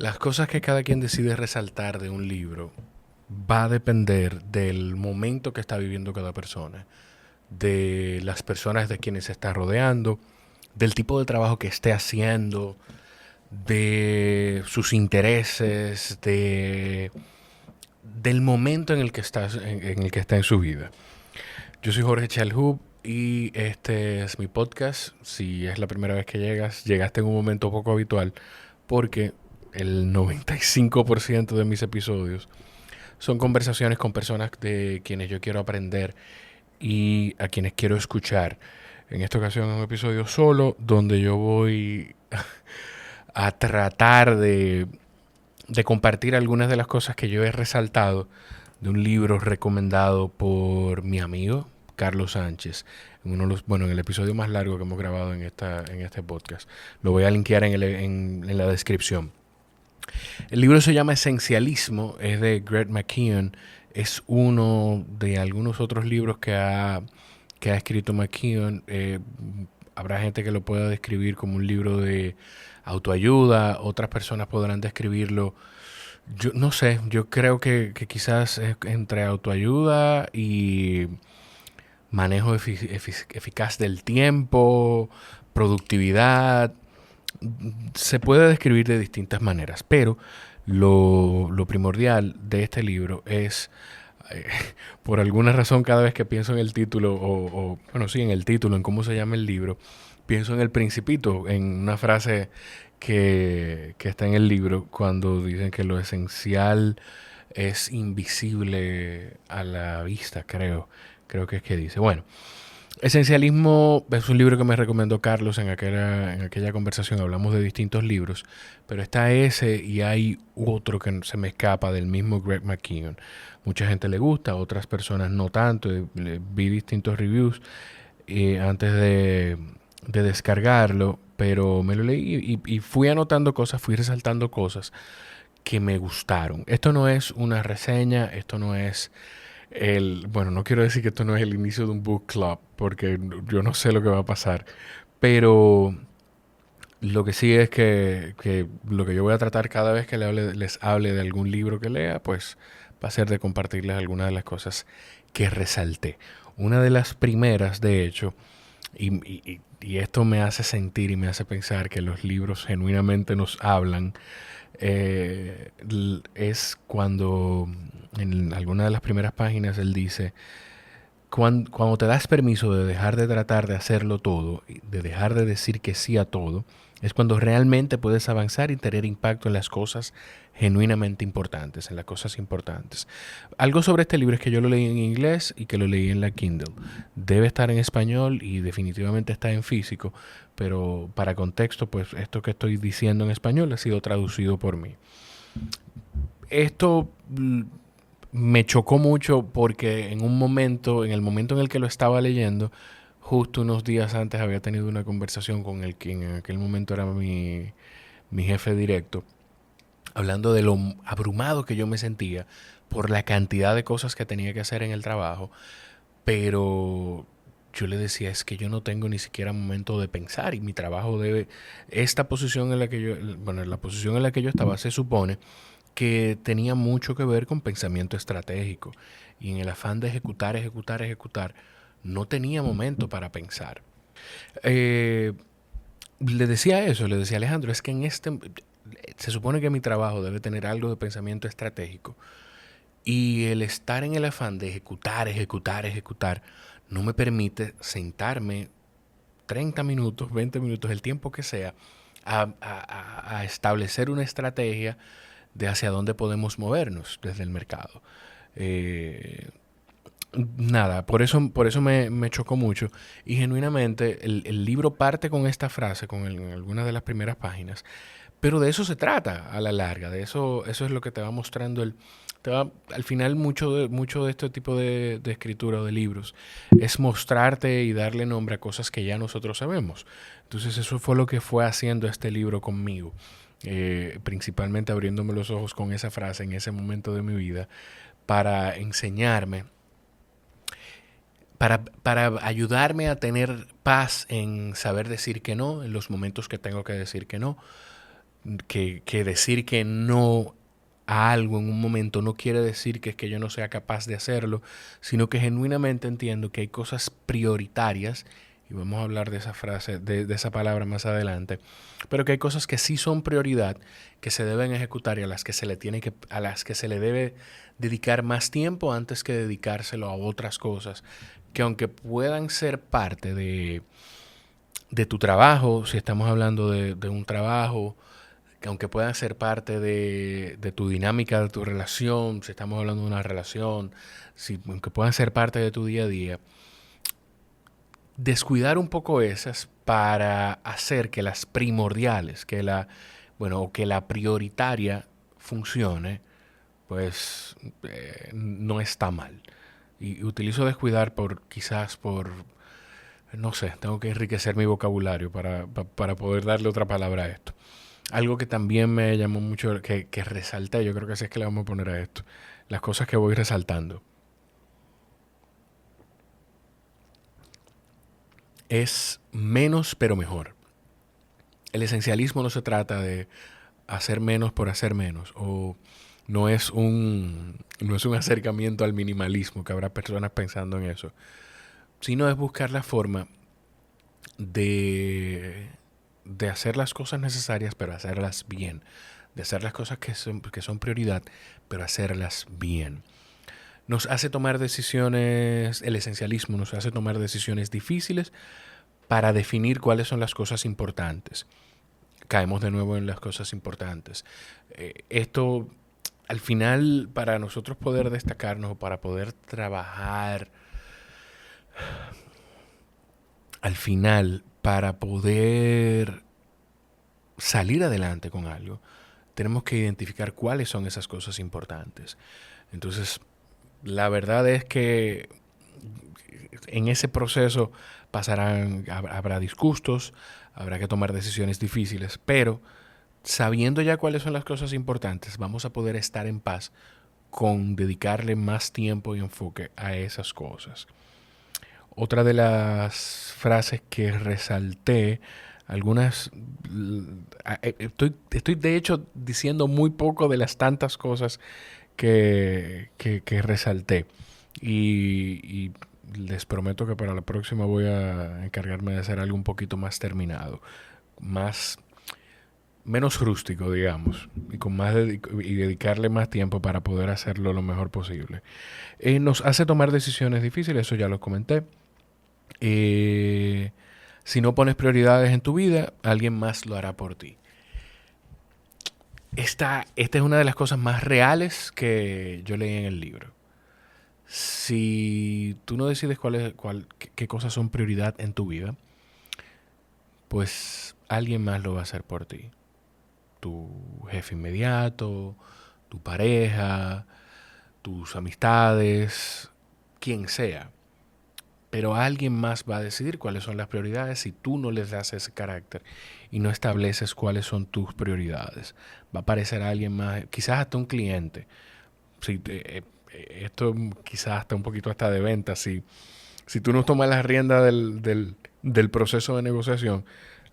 Las cosas que cada quien decide resaltar de un libro va a depender del momento que está viviendo cada persona, de las personas de quienes se está rodeando, del tipo de trabajo que esté haciendo, de sus intereses, del momento en el que en el que está en su vida. Yo soy Jorge Chalhub y este es mi podcast. Si es la primera vez que llegaste en un momento poco habitual porque el 95% de mis episodios son conversaciones con personas de quienes yo quiero aprender y a quienes quiero escuchar. En esta ocasión es un episodio solo donde yo voy a tratar de compartir algunas de las cosas que yo he resaltado de un libro recomendado por mi amigo Carlos Sánchez. En el episodio más largo que hemos grabado en este podcast. Lo voy a linkear en la descripción. El libro se llama Esencialismo, es de Greg McKeown. Es uno de algunos otros libros que ha escrito McKeown. Habrá gente que lo pueda describir como un libro de autoayuda, otras personas podrán describirlo. Yo no sé, yo creo que quizás es entre autoayuda y manejo eficaz del tiempo, productividad. Se puede describir de distintas maneras, pero lo primordial de este libro es, eh, por alguna razón, cada vez que pienso en el título, bueno, sí, en el título, en cómo se llama el libro, pienso en El Principito, en una frase que está en el libro, cuando dicen que lo esencial es invisible a la vista, creo que es que dice. Bueno, Esencialismo es un libro que me recomendó Carlos en aquella conversación. Hablamos de distintos libros, pero está ese y hay otro que se me escapa del mismo Greg McKeown. Mucha gente le gusta, otras personas no tanto. Vi distintos reviews antes de descargarlo, pero me lo leí y fui anotando cosas, fui resaltando cosas que me gustaron. Esto no es una reseña, esto no es bueno, no quiero decir que esto no es el inicio de un book club, porque yo no sé lo que va a pasar, pero lo que sí es que lo que yo voy a tratar cada vez que les hable de algún libro que lea, pues va a ser de compartirles algunas de las cosas que resalté. Una de las primeras, de hecho, y esto me hace sentir y me hace pensar que los libros genuinamente nos hablan, es cuando en alguna de las primeras páginas él dice, cuando te das permiso de dejar de tratar de hacerlo todo, de dejar de decir que sí a todo, es cuando realmente puedes avanzar y tener impacto en las cosas genuinamente importantes, en las cosas importantes. Algo sobre este libro es que yo lo leí en inglés y que lo leí en la Kindle. Debe estar en español y definitivamente está en físico, pero para contexto, pues esto que estoy diciendo en español ha sido traducido por mí. Esto me chocó mucho porque en el momento en el que lo estaba leyendo, justo unos días antes había tenido una conversación con el que en aquel momento era mi jefe directo, hablando de lo abrumado que yo me sentía por la cantidad de cosas que tenía que hacer en el trabajo, pero yo le decía, es que yo no tengo ni siquiera momento de pensar y mi trabajo debe, esta posición en la que bueno, la posición en la que yo estaba se supone que tenía mucho que ver con pensamiento estratégico y en el afán de ejecutar, no tenía momento para pensar. Eh, Le decía eso, le decía Alejandro, es que se supone que mi trabajo debe tener algo de pensamiento estratégico y el estar en el afán de ejecutar, no me permite sentarme 30 minutos, 20 minutos, el tiempo que sea, a establecer una estrategia de hacia dónde podemos movernos desde el mercado. Eh, Nada, por eso me chocó mucho. Y genuinamente el libro parte con esta frase, en algunas de las primeras páginas, pero de eso se trata a la larga, eso es lo que te va mostrando al final mucho de este tipo de escritura o de libros es mostrarte y darle nombre a cosas que ya nosotros sabemos. Entonces eso fue lo que fue haciendo este libro conmigo, principalmente abriéndome los ojos con esa frase en ese momento de mi vida para enseñarme, para ayudarme a tener paz en saber decir que no, en los momentos que tengo que decir que no, que decir que no a algo en un momento no quiere decir que es que yo no sea capaz de hacerlo, sino que genuinamente entiendo que hay cosas prioritarias, y vamos a hablar de esa frase, de esa palabra más adelante, pero que hay cosas que sí son prioridad, que se deben ejecutar y a las que se le debe dedicar más tiempo antes que dedicárselo a otras cosas, que aunque puedan ser parte de tu trabajo, si estamos hablando de un trabajo, que aunque puedan ser parte de tu dinámica, de tu relación, si estamos hablando de una relación, aunque puedan ser parte de tu día a día, descuidar un poco esas para hacer que las primordiales, o que la prioritaria funcione, pues no está mal. Y utilizo descuidar quizás por, no sé, tengo que enriquecer mi vocabulario para poder darle otra palabra a esto. Algo que también me llamó mucho, que resalté, yo creo que así es que le vamos a poner a esto, las cosas que voy resaltando, es menos pero mejor. El esencialismo no se trata de hacer menos por hacer menos, o no es un acercamiento al minimalismo, que habrá personas pensando en eso, sino es buscar la forma de, de hacer las cosas necesarias, pero hacerlas bien, de hacer las cosas que son prioridad, pero hacerlas bien. Nos hace tomar decisiones, el esencialismo nos hace tomar decisiones difíciles para definir cuáles son las cosas importantes. Caemos de nuevo en las cosas importantes. Esto, al final, para nosotros poder destacarnos o para poder trabajar, al final, para poder salir adelante con algo, tenemos que identificar cuáles son esas cosas importantes. Entonces, la verdad es que en ese proceso habrá disgustos, habrá que tomar decisiones difíciles, pero sabiendo ya cuáles son las cosas importantes, vamos a poder estar en paz con dedicarle más tiempo y enfoque a esas cosas. Otra de las frases que resalté, algunas, estoy de hecho diciendo muy poco de las tantas cosas que resalté. Y les prometo que para la próxima voy a encargarme de hacer algo un poquito más terminado, más menos rústico, digamos, y y dedicarle más tiempo para poder hacerlo lo mejor posible. Nos hace tomar decisiones difíciles, eso ya lo comenté. Eh, si no pones prioridades en tu vida, alguien más lo hará por ti. Esta es una de las cosas más reales que yo leí en el libro. Si tú no decides qué cosas son prioridad en tu vida, pues alguien más lo va a hacer por ti. Tu jefe inmediato, tu pareja, tus amistades, quien sea. Pero alguien más va a decidir cuáles son las prioridades si tú no les das ese carácter y no estableces cuáles son tus prioridades. Va a aparecer alguien más, quizás hasta un cliente. Si, esto quizás hasta un poquito hasta de venta. Si tú no tomas las riendas del proceso de negociación,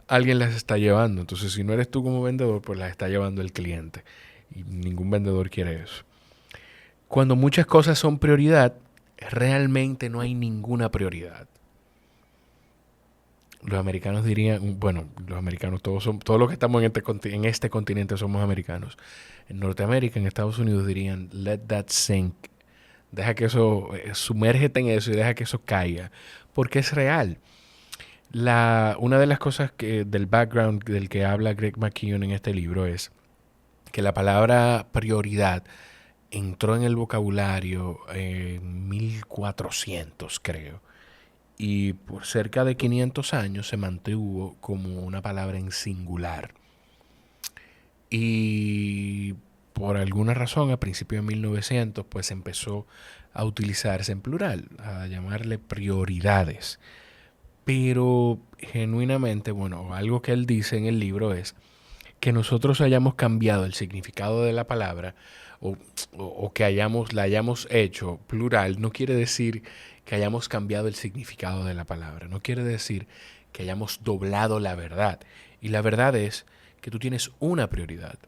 alguien las está llevando. Entonces, si no eres tú como vendedor, pues las está llevando el cliente. Y ningún vendedor quiere eso. Cuando muchas cosas son prioridad, realmente no hay ninguna prioridad. Los americanos dirían, bueno, los americanos, todos los que estamos en este continente somos americanos. En Norteamérica, en Estados Unidos dirían, let that sink. Deja que eso, sumérgete en eso y deja que eso caiga. Porque es real. Una de las cosas del background del que habla Greg McKeown en este libro es que la palabra prioridad entró en el vocabulario en 1400, creo. Y por cerca de 500 años se mantuvo como una palabra en singular. Y por alguna razón, a principios de 1900, pues empezó a utilizarse en plural, a llamarle prioridades. Pero genuinamente, bueno, algo que él dice en el libro es que nosotros hayamos cambiado el significado de la palabra o que la hayamos hecho plural, no quiere decir que hayamos cambiado el significado de la palabra, no quiere decir que hayamos doblado la verdad. Y la verdad es que tú tienes una prioridad.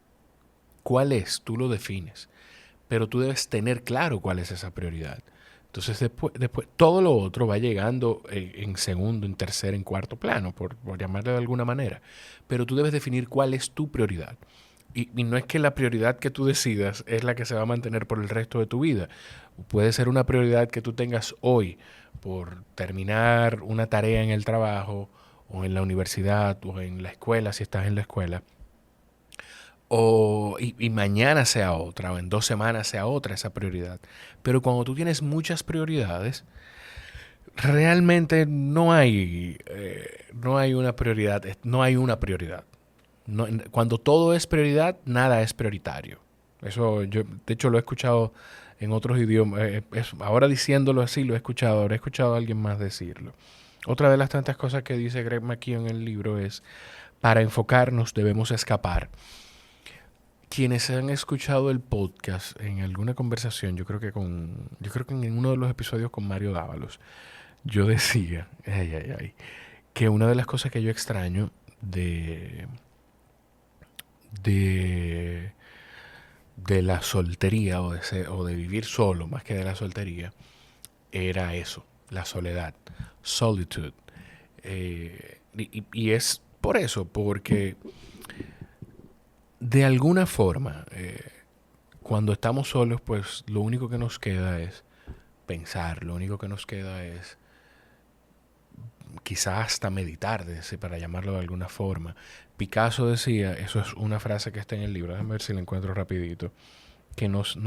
¿Cuál es? Tú lo defines. Pero tú debes tener claro cuál es esa prioridad. Entonces después todo lo otro va llegando en segundo, en tercer, en cuarto plano, por llamarlo de alguna manera. Pero tú debes definir cuál es tu prioridad. Y no es que la prioridad que tú decidas es la que se va a mantener por el resto de tu vida. Puede ser una prioridad que tú tengas hoy por terminar una tarea en el trabajo o en la universidad o en la escuela, si estás en la escuela. Y mañana sea otra, o en 2 semanas sea otra esa prioridad. Pero cuando tú tienes muchas prioridades, realmente no hay una prioridad, no hay una prioridad. Cuando todo es prioridad, nada es prioritario. Eso yo, de hecho, lo he escuchado en otros idiomas. Ahora diciéndolo así, habré escuchado a alguien más decirlo. Otra de las tantas cosas que dice Greg McKeown en el libro es, para enfocarnos debemos escapar. Quienes han escuchado el podcast en alguna conversación, yo creo que en uno de los episodios con Mario Dávalos, yo decía, que una de las cosas que yo extraño de, de la soltería o de vivir solo, más que de la soltería, era eso, la soledad, solitude. Y es por eso, porque de alguna forma, cuando estamos solos, pues lo único que nos queda es pensar, lo único que nos queda es quizás hasta meditar, para llamarlo de alguna forma. Picasso decía, eso es una frase que está en el libro, déjame ver si la encuentro rapidito, que no se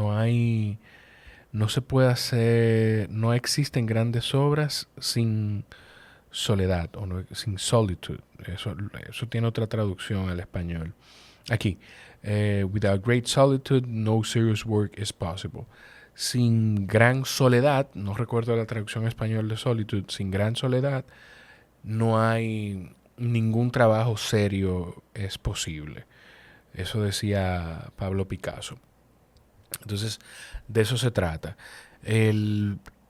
puede hacer, no existen grandes obras sin soledad o sin solitude. Eso tiene otra traducción al español. Aquí, without great solitude, no serious work is possible. Sin gran soledad, no recuerdo la traducción español de solitude, sin gran soledad, no hay ningún trabajo serio es posible. Eso decía Pablo Picasso. Entonces, de eso se trata.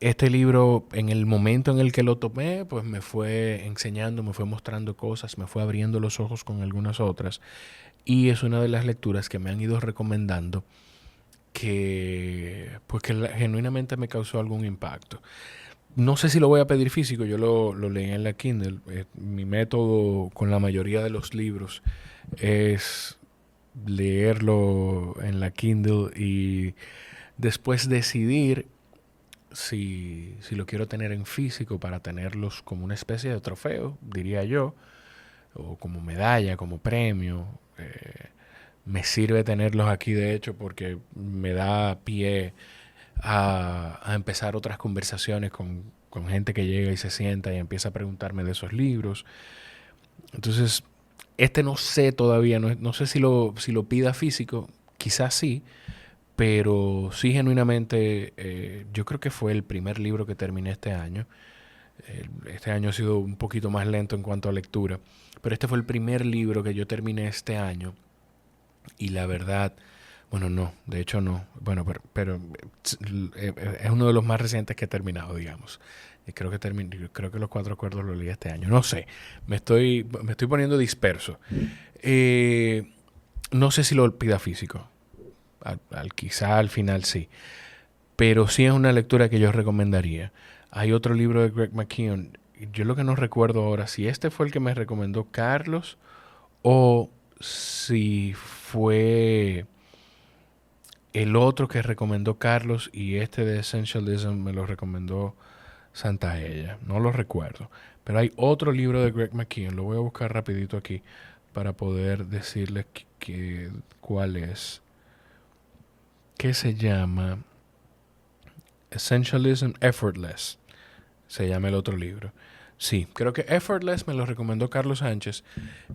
Este libro, en el momento en el que lo tomé, pues me fue enseñando, me fue mostrando cosas, me fue abriendo los ojos con algunas otras. Y es una de las lecturas que me han ido recomendando que genuinamente me causó algún impacto. No sé si lo voy a pedir físico, yo lo leí en la Kindle. Mi método con la mayoría de los libros es leerlo en la Kindle y después decidir si lo quiero tener en físico para tenerlos como una especie de trofeo, diría yo, o como medalla, como premio. Me sirve tenerlos aquí, de hecho, porque me da pie a empezar otras conversaciones con gente que llega y se sienta y empieza a preguntarme de esos libros. Entonces, no sé todavía, no sé si lo pida físico, quizás sí, pero sí genuinamente yo creo que fue el primer libro que terminé este año. Este año ha sido un poquito más lento en cuanto a lectura, pero este fue el primer libro que yo terminé este año y la verdad, bueno, no, de hecho no, bueno, pero es uno de los más recientes que he terminado, digamos. Y creo que Los Cuatro Acuerdos lo leí este año. No sé, me estoy poniendo disperso. No sé si lo pida físico. Quizá al final sí. Pero sí es una lectura que yo recomendaría. Hay otro libro de Greg McKeown. Yo lo que no recuerdo ahora, si este fue el que me recomendó Carlos o si fue el otro que recomendó Carlos y este de Essentialism me lo recomendó Santaella. No lo recuerdo. Pero hay otro libro de Greg McKeown. Lo voy a buscar rapidito aquí para poder decirles cuál es. Que se llama Essentialism Effortless. Se llama el otro libro. Sí, creo que Effortless me lo recomendó Carlos Sánchez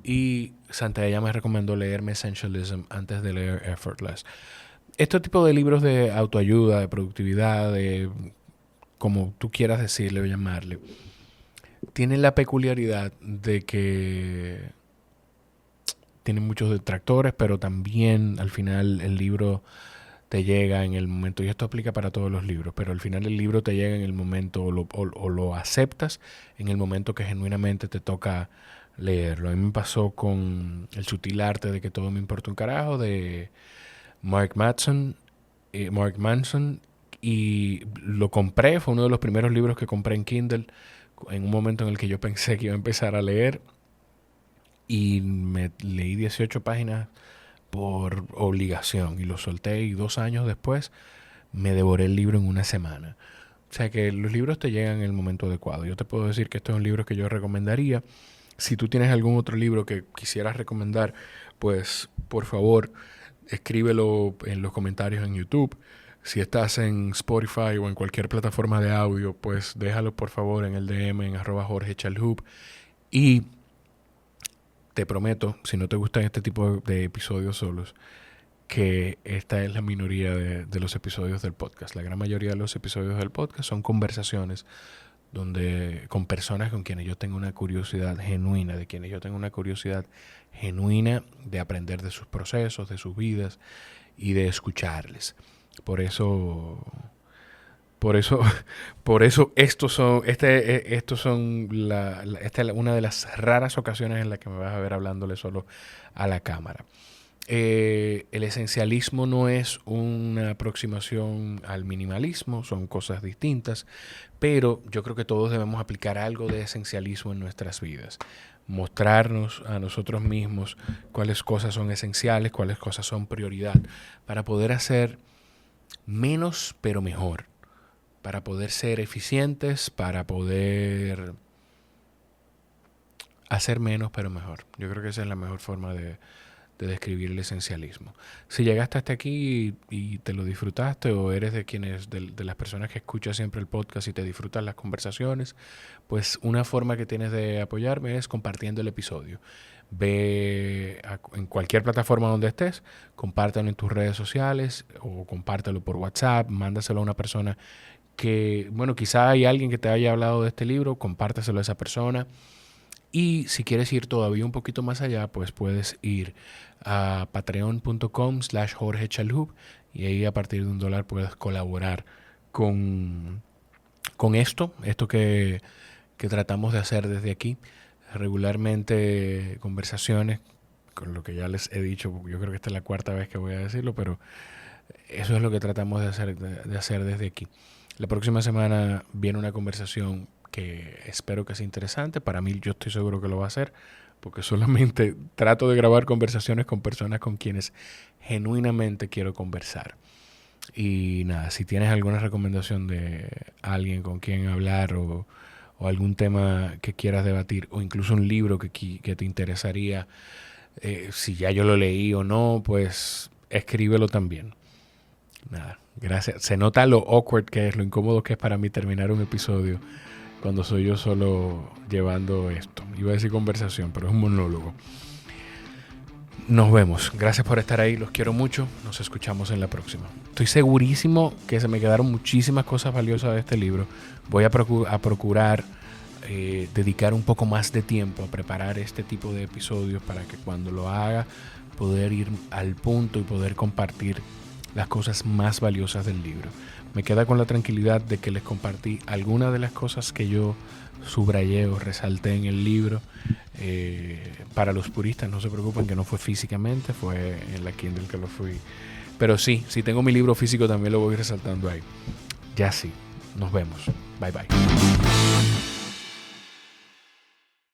y Santaella me recomendó leerme Essentialism antes de leer Effortless. Este tipo de libros de autoayuda, de productividad, de como tú quieras decirle o llamarle, tienen la peculiaridad de que tienen muchos detractores, pero también al final el libro te llega en el momento, y esto aplica para todos los libros, pero al final el libro te llega en el momento o lo aceptas en el momento que genuinamente te toca leerlo. A mí me pasó con El sutil arte de que todo me importa un carajo de Mark Manson, y lo compré, fue uno de los primeros libros que compré en Kindle en un momento en el que yo pensé que iba a empezar a leer, y me leí 18 páginas por obligación y lo solté, y 2 años después me devoré el libro en una semana. O sea que los libros te llegan en el momento adecuado. Yo te puedo decir que este es un libro que yo recomendaría. Si tú tienes algún otro libro que quisieras recomendar, pues por favor escríbelo en los comentarios en YouTube. Si estás en Spotify o en cualquier plataforma de audio, pues déjalo por favor en el DM en @JorgeChalhub. Y te prometo, si no te gustan este tipo de episodios solos, que esta es la minoría de los episodios del podcast. La gran mayoría de los episodios del podcast son conversaciones con personas con quienes yo tengo una curiosidad genuina, de aprender de sus procesos, de sus vidas y de escucharles. Por eso, por eso, estos son esta es una de las raras ocasiones en las que me vas a ver hablándole solo a la cámara. El esencialismo no es una aproximación al minimalismo, son cosas distintas, pero yo creo que todos debemos aplicar algo de esencialismo en nuestras vidas. Mostrarnos a nosotros mismos cuáles cosas son esenciales, cuáles cosas son prioridad, para poder hacer menos pero mejor, para poder ser eficientes, para poder hacer menos pero mejor. Yo creo que esa es la mejor forma de describir el esencialismo. Si llegaste hasta aquí y te lo disfrutaste, o eres de las personas que escuchan siempre el podcast y te disfrutan las conversaciones, pues una forma que tienes de apoyarme es compartiendo el episodio. Ve en cualquier plataforma donde estés, compártelo en tus redes sociales o compártelo por WhatsApp, mándaselo a una persona que, bueno, quizá hay alguien que te haya hablado de este libro, compártaselo a esa persona. Y si quieres ir todavía un poquito más allá, pues puedes ir a patreon.com/JorgeChalhub, y ahí a partir de $1 puedes colaborar con esto que tratamos de hacer desde aquí. Regularmente conversaciones, con lo que ya les he dicho, yo creo que esta es la 4ª vez que voy a decirlo, pero eso es lo que tratamos de hacer desde aquí. La próxima semana viene una conversación que espero que sea interesante. Para mí, yo estoy seguro que lo va a hacer, porque solamente trato de grabar conversaciones con personas con quienes genuinamente quiero conversar. Y nada, si tienes alguna recomendación de alguien con quien hablar, o algún tema que quieras debatir, o incluso un libro que te interesaría, si ya yo lo leí o no, pues escríbelo también. Nada, gracias. Se nota lo awkward que es, lo incómodo que es para mí terminar un episodio cuando soy yo solo llevando esto. Iba a decir conversación, pero es un monólogo. Nos vemos. Gracias por estar ahí. Los quiero mucho. Nos escuchamos en la próxima. Estoy segurísimo que se me quedaron muchísimas cosas valiosas de este libro. Voy a procurar dedicar un poco más de tiempo a preparar este tipo de episodios, para que cuando lo haga poder ir al punto y poder compartir las cosas más valiosas del libro. Me queda con la tranquilidad de que les compartí algunas de las cosas que yo subrayé o resalté en el libro. Para los puristas, no se preocupen que no fue físicamente, fue en la Kindle que lo fui. Pero sí, si tengo mi libro físico también lo voy resaltando ahí. Ya sí, nos vemos. Bye bye.